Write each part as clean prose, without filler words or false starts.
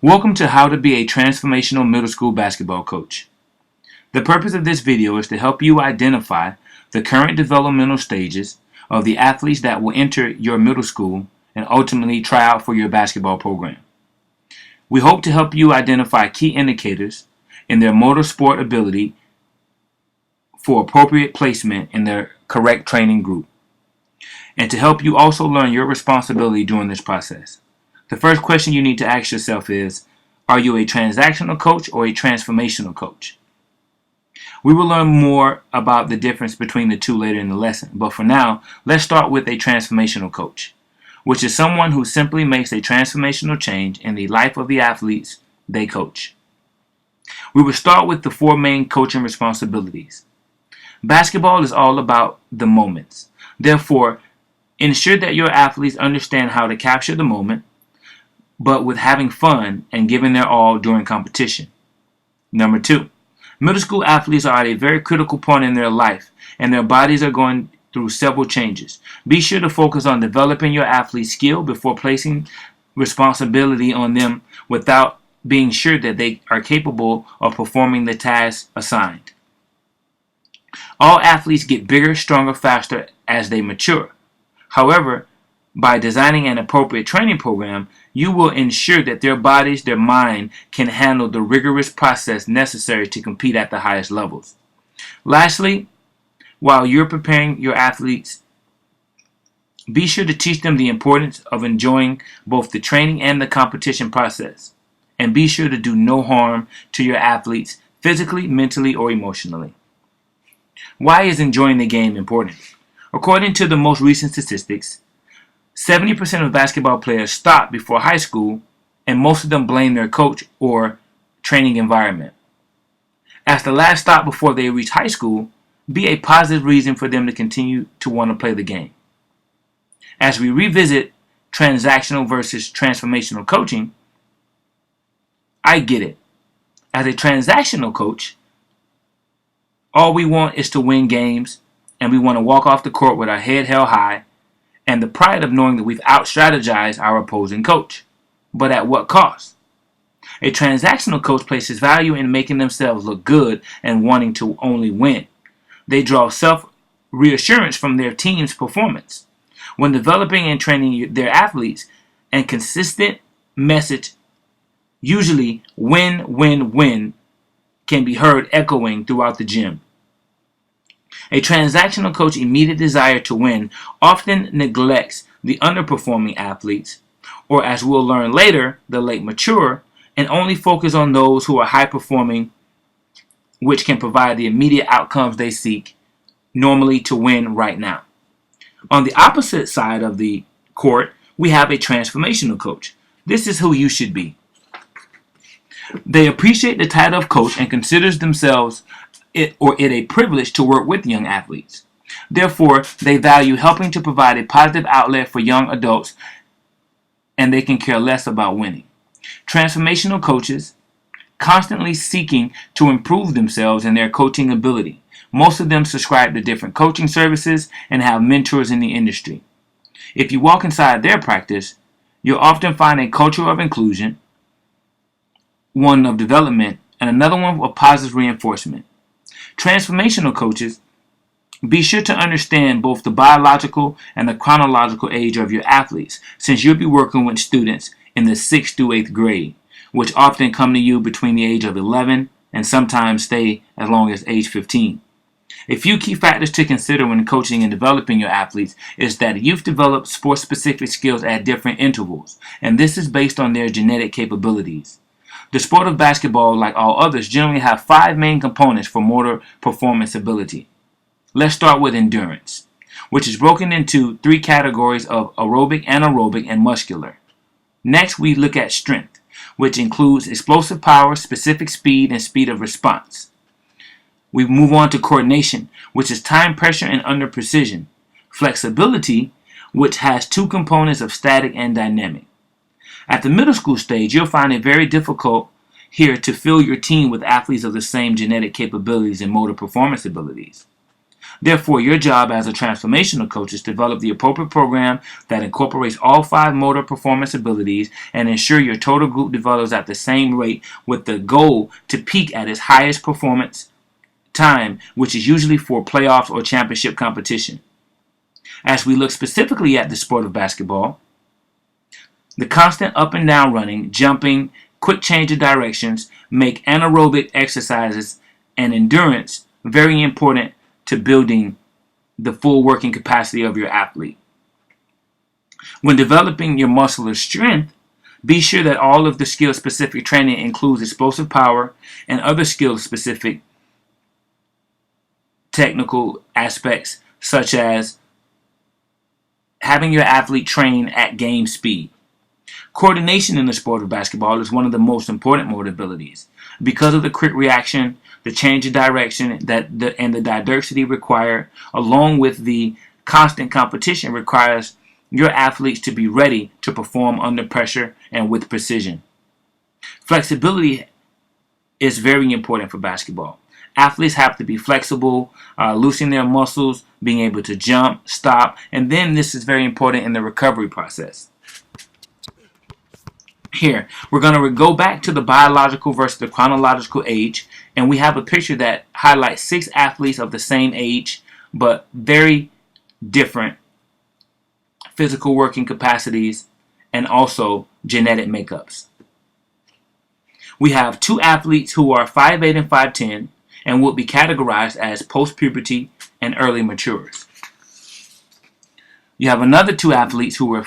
Welcome to How to Be a Transformational Middle School Basketball Coach. The purpose of this video is to help you identify the current developmental stages of the athletes that will enter your middle school and ultimately try out for your basketball program. We hope to help you identify key indicators in their motor sport ability for appropriate placement in their correct training group, and to help you also learn your responsibility during this process. The first question you need to ask yourself is, are you a transactional coach or a transformational coach? We will learn more about the difference between the two later in the lesson, but for now, let's start with a transformational coach, which is someone who simply makes a transformational change in the life of the athletes they coach. We will start with the four main coaching responsibilities. Basketball is all about the moments. Therefore, ensure that your athletes understand how to capture the moment, but with having fun and giving their all during competition. Number 2, middle school athletes are at a very critical point in their life, and their bodies are going through several changes. Be sure to focus on developing your athlete's skill before placing responsibility on them without being sure that they are capable of performing the tasks assigned. All athletes get bigger, stronger, faster as they mature. However, by designing an appropriate training program, you will ensure that their bodies, their mind, can handle the rigorous process necessary to compete at the highest levels. Lastly, while you're preparing your athletes, be sure to teach them the importance of enjoying both the training and the competition process. And be sure to do no harm to your athletes physically, mentally, or emotionally. Why is enjoying the game important? According to the most recent statistics, 70% of basketball players stop before high school, and most of them blame their coach or training environment. As the last stop before they reach high school, be a positive reason for them to continue to want to play the game. As we revisit transactional versus transformational coaching, I get it. As a transactional coach, all we want is to win games, and we want to walk off the court with our head held high and the pride of knowing that we've out-strategized our opposing coach. But at what cost? A transactional coach places value in making themselves look good and wanting to only win. They draw self-reassurance from their team's performance. When developing and training their athletes, and consistent message, usually win, win, win, can be heard echoing throughout the gym. A transactional coach's immediate desire to win often neglects the underperforming athletes, or as we'll learn later, the late mature, and only focus on those who are high performing, which can provide the immediate outcomes they seek, normally to win right now. On the opposite side of the court, we have a transformational coach. This is who you should be. They appreciate the title of coach and considers themselves it a privilege to work with young athletes. Therefore, they value helping to provide a positive outlet for young adults, and they can care less about winning. Transformational coaches constantly seeking to improve themselves and their coaching ability. Most of them subscribe to different coaching services and have mentors in the industry. If you walk inside their practice, you'll often find a culture of inclusion, one of development, and another one of positive reinforcement. Transformational coaches, be sure to understand both the biological and the chronological age of your athletes, since you'll be working with students in the 6th through 8th grade, which often come to you between the age of 11 and sometimes stay as long as age 15. A few key factors to consider when coaching and developing your athletes is that youth develop sport-specific skills at different intervals, and this is based on their genetic capabilities. The sport of basketball, like all others, generally have 5 main components for motor performance ability. Let's start with endurance, which is broken into 3 categories of aerobic, anaerobic, and muscular. Next, we look at strength, which includes explosive power, specific speed, and speed of response. We move on to coordination, which is time, pressure, and under precision. Flexibility, which has 2 components of static and dynamic. At the middle school stage, you'll find it very difficult here to fill your team with athletes of the same genetic capabilities and motor performance abilities. Therefore, your job as a transformational coach is to develop the appropriate program that incorporates all 5 motor performance abilities and ensure your total group develops at the same rate, with the goal to peak at its highest performance time, which is usually for playoffs or championship competition. As we look specifically at the sport of basketball, the constant up and down running, jumping, quick change of directions make anaerobic exercises and endurance very important to building the full working capacity of your athlete. When developing your muscular strength, be sure that all of the skill-specific training includes explosive power and other skill-specific technical aspects, such as having your athlete train at game speed. Coordination in the sport of basketball is one of the most important motor abilities. Because of the quick reaction, the change of direction and the diversity required, along with the constant competition, requires your athletes to be ready to perform under pressure and with precision. Flexibility is very important for basketball. Athletes have to be flexible, loosening their muscles, being able to jump, stop, and then this is very important in the recovery process. Here, we're going to go back to the biological versus the chronological age, and we have a picture that highlights 6 athletes of the same age, but very different physical working capacities and also genetic makeups. We have 2 athletes who are 5'8" and 5'10", and will be categorized as post-puberty and early maturers. You have another 2 athletes who are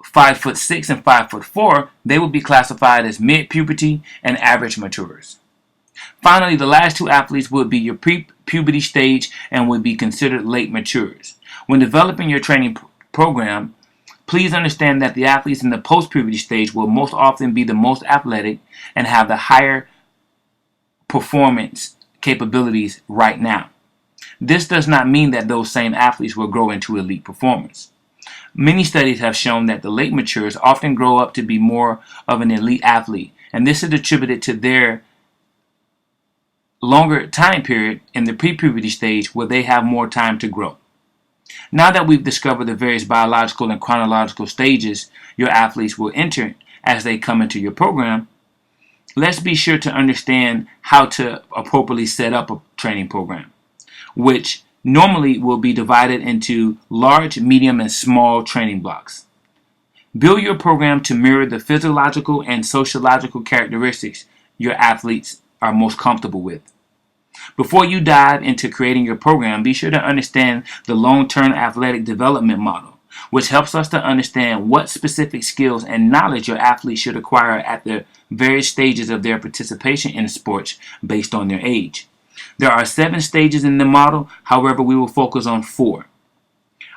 5'6" and 5'4". They will be classified as mid-puberty and average maturers. Finally, the last 2 athletes would be your pre-puberty stage and would be considered late maturers. When developing your training program, please understand that the athletes in the post-puberty stage will most often be the most athletic and have the higher performance capabilities right now. This does not mean that those same athletes will grow into elite performers. Many studies have shown that the late matures often grow up to be more of an elite athlete, and this is attributed to their longer time period in the pre-puberty stage where they have more time to grow. Now that we've discovered the various biological and chronological stages your athletes will enter as they come into your program, let's be sure to understand how to appropriately set up a training program, which normally will be divided into large, medium, and small training blocks. Build your program to mirror the physiological and sociological characteristics your athletes are most comfortable with. Before you dive into creating your program, be sure to understand the long-term athletic development model, which helps us to understand what specific skills and knowledge your athletes should acquire at the various stages of their participation in sports based on their age. There are 7 stages in the model, however, we will focus on 4.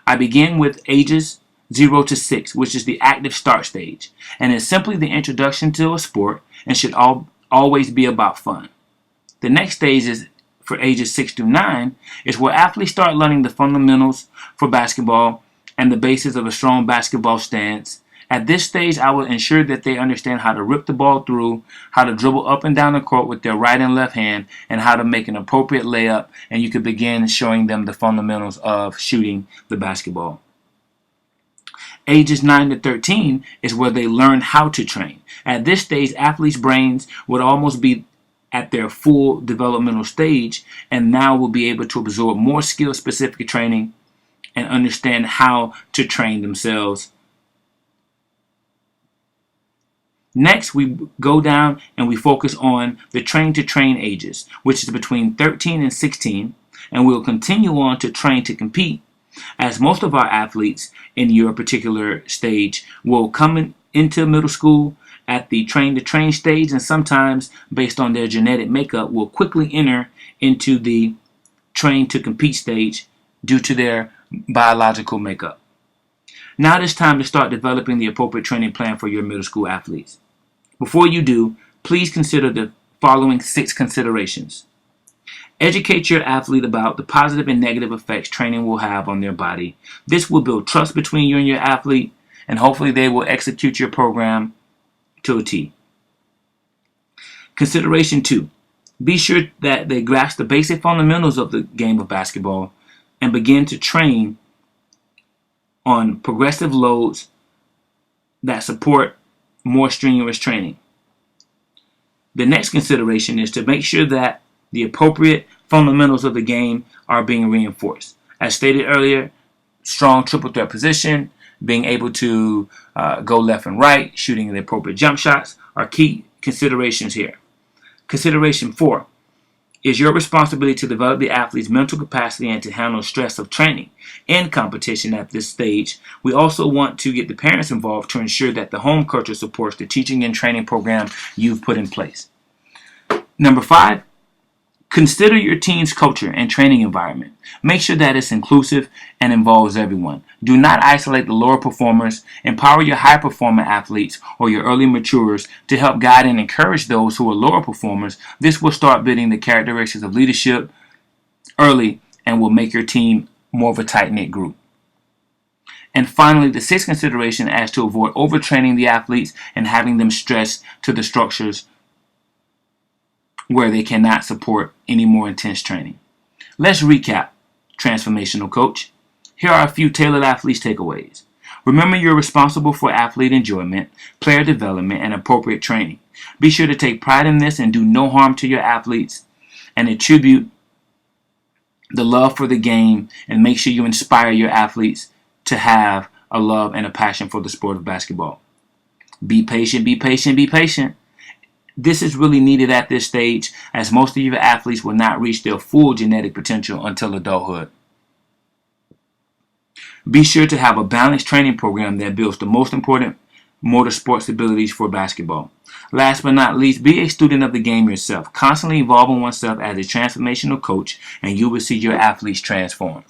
I begin with ages 0 to 6, which is the active start stage, and is simply the introduction to a sport and should always be about fun. The next stage is for ages 6 to 9, is where athletes start learning the fundamentals for basketball and the basis of a strong basketball stance. At this stage, I will ensure that they understand how to rip the ball through, how to dribble up and down the court with their right and left hand, and how to make an appropriate layup, and you can begin showing them the fundamentals of shooting the basketball. Ages 9 to 13 is where they learn how to train. At this stage, athletes' brains would almost be at their full developmental stage and now will be able to absorb more skill-specific training and understand how to train themselves. Next, we go down and we focus on the train-to-train ages, which is between 13 and 16, and we'll continue on to train to compete, as most of our athletes in your particular stage will come into middle school at the train-to-train stage, and sometimes, based on their genetic makeup, will quickly enter into the train-to-compete stage due to their biological makeup. Now it's time to start developing the appropriate training plan for your middle school athletes. Before you do, please consider the following 6 considerations. Educate your athlete about the positive and negative effects training will have on their body. This will build trust between you and your athlete, and hopefully they will execute your program to a T. Consideration 2. Be sure that they grasp the basic fundamentals of the game of basketball and begin to train on progressive loads that support more strenuous training. The next consideration is to make sure that the appropriate fundamentals of the game are being reinforced. As stated earlier, strong triple threat position, being able to go left and right, shooting the appropriate jump shots are key considerations here. Consideration 4 is your responsibility to develop the athlete's mental capacity and to handle stress of training. In competition at this stage, we also want to get the parents involved to ensure that the home culture supports the teaching and training program you've put in place. Number 5, consider your team's culture and training environment. Make sure that it's inclusive and involves everyone. Do not isolate the lower performers. Empower your high-performing athletes or your early maturers to help guide and encourage those who are lower performers. This will start building the characteristics of leadership early and will make your team more of a tight-knit group. And finally, the 6th consideration is to avoid overtraining the athletes and having them stressed to the structures where they cannot support any more intense training. Let's recap, Transformational Coach. Here are a few tailored athletes takeaways. Remember, you're responsible for athlete enjoyment, player development, and appropriate training. Be sure to take pride in this and do no harm to your athletes, and attribute the love for the game, and make sure you inspire your athletes to have a love and a passion for the sport of basketball. Be patient, be patient, be patient. This is really needed at this stage, as most of your athletes will not reach their full genetic potential until adulthood. Be sure to have a balanced training program that builds the most important motor sports abilities for basketball. Last but not least, be a student of the game yourself, constantly evolving oneself as a transformational coach, and you will see your athletes transform.